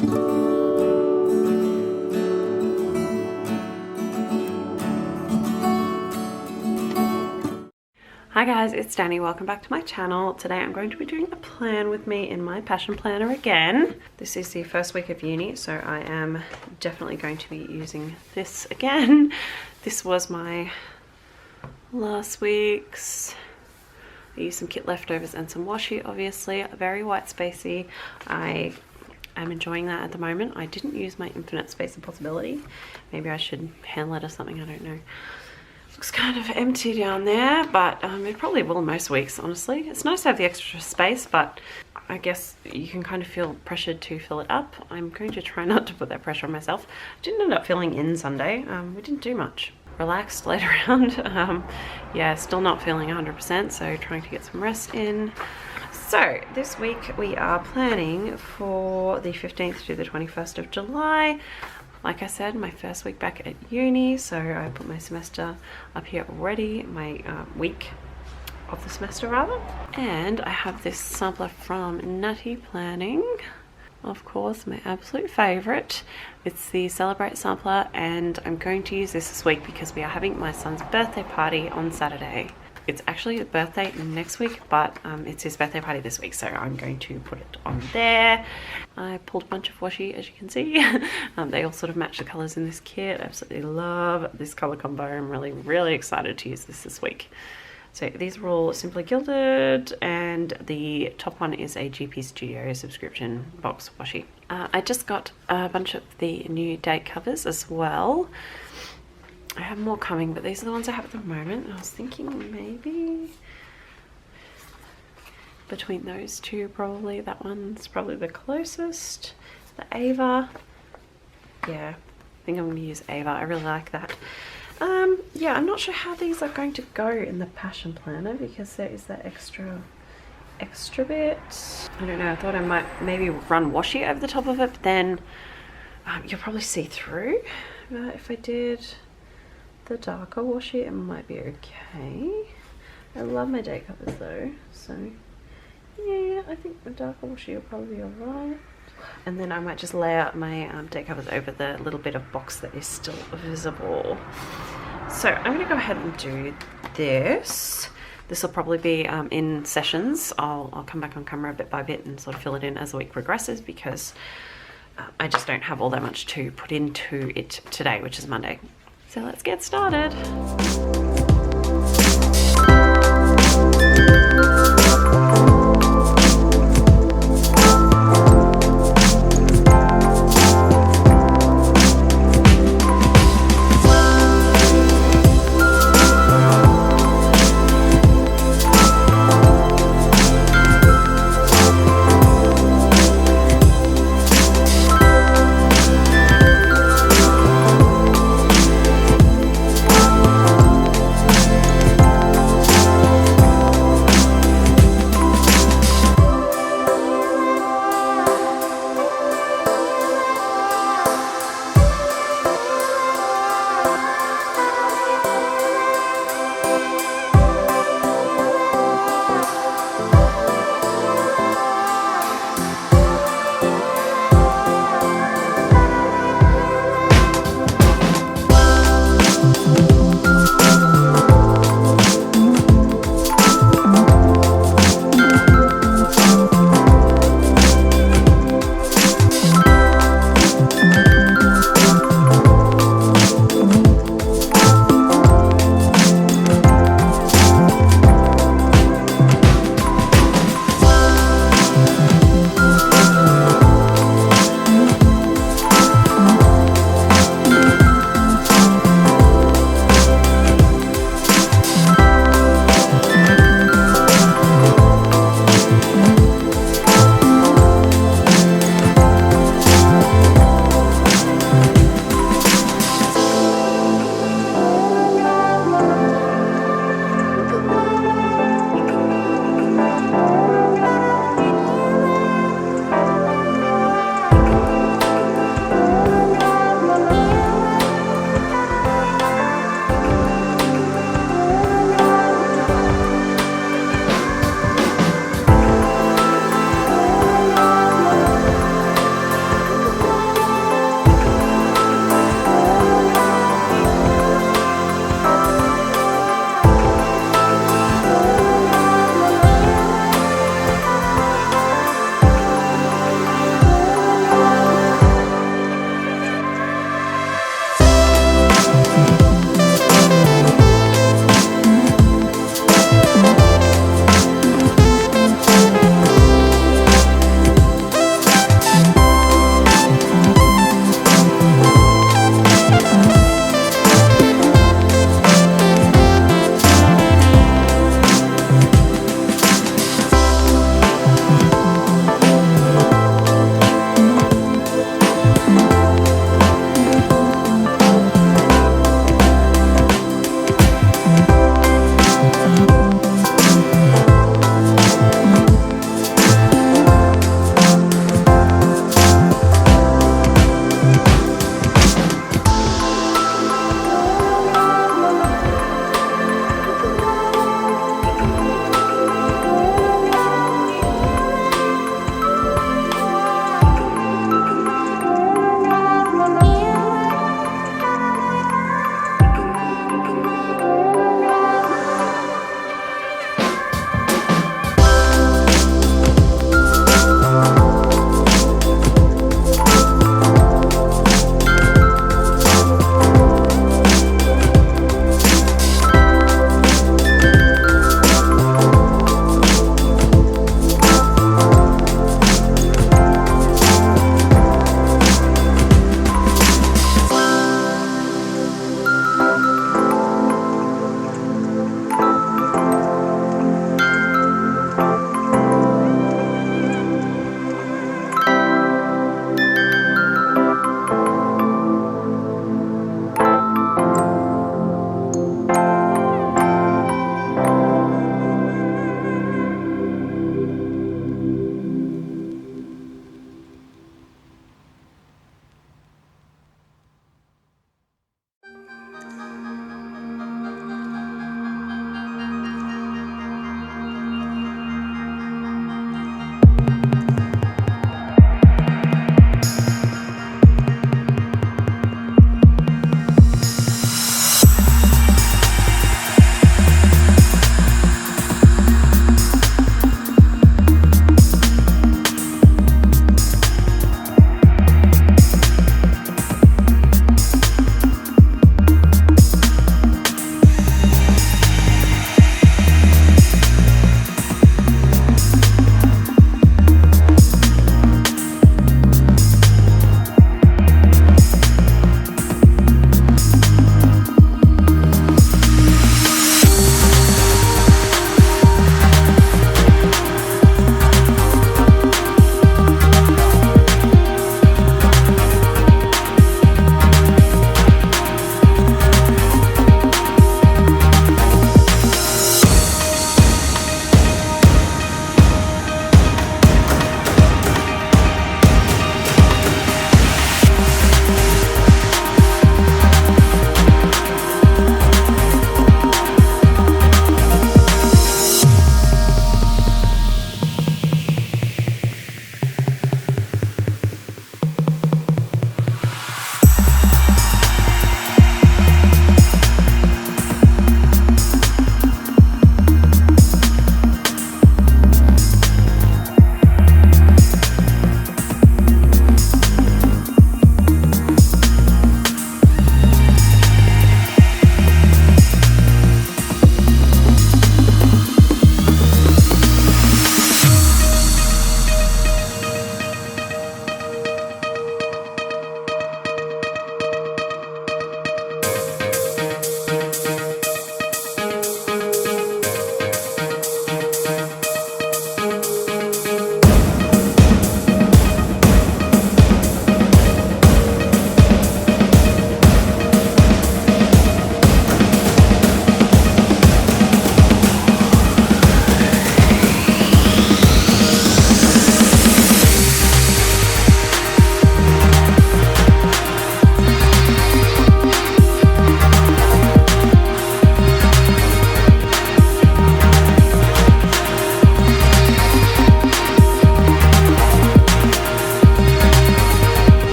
Hi guys, it's Danny. Welcome back to my channel. Today I'm going to be doing a plan with me in my passion planner again. This is the first week of uni, so I am definitely going to be using this again. This was my last week's. I used some kit leftovers and some washi, obviously. Very white spacey. I am enjoying that at the moment. I didn't use my infinite space of possibility. Maybe I should handle it or something, I don't know. Looks kind of empty down there, but it probably will most weeks, honestly. It's nice to have the extra space, but I guess you can kind of feel pressured to fill it up. I'm going to try not to put that pressure on myself. I didn't end up filling in Sunday. We didn't do much. Relaxed, laid around. Yeah, still not feeling 100%, so trying to get some rest in. So this week we are planning for the 15th to the 21st of July. Like I said, my first week back at uni, so I put my semester up here already, my week of the semester rather. And I have this sampler from Nati Planning, of course, my absolute favourite. It's the Celebrate sampler, and I'm going to use this week because we are having my son's birthday party on Saturday. It's actually his birthday next week, but it's his birthday party this week, so I'm going to put it on there. I pulled a bunch of washi, as you can see. They all sort of match the colours in this kit. I absolutely love this colour combo. I'm really excited to use this week. So these are all Simply Gilded, and the top one is a GP Studio subscription box washi. I just got a bunch of the new date covers as well. I have more coming, but these are the ones I have at the moment. I was thinking maybe between those two, probably that one's probably the closest. The Ava, yeah, I think I'm going to use Ava. I really like that. Yeah, I'm not sure how these are going to go in the passion planner because there is that extra bit. I don't know, I thought I might maybe run washi over the top of it, but then you'll probably see through. But if I did the darker washi, it might be okay. I love my day covers though, so yeah, I think the darker washi will probably be alright. And then I might just lay out my day covers over the little bit of box that is still visible. So I'm going to go ahead and do this. This will probably be in sessions. I'll come back on camera bit by bit and sort of fill it in as the week progresses because I just don't have all that much to put into it today, which is Monday. So let's get started.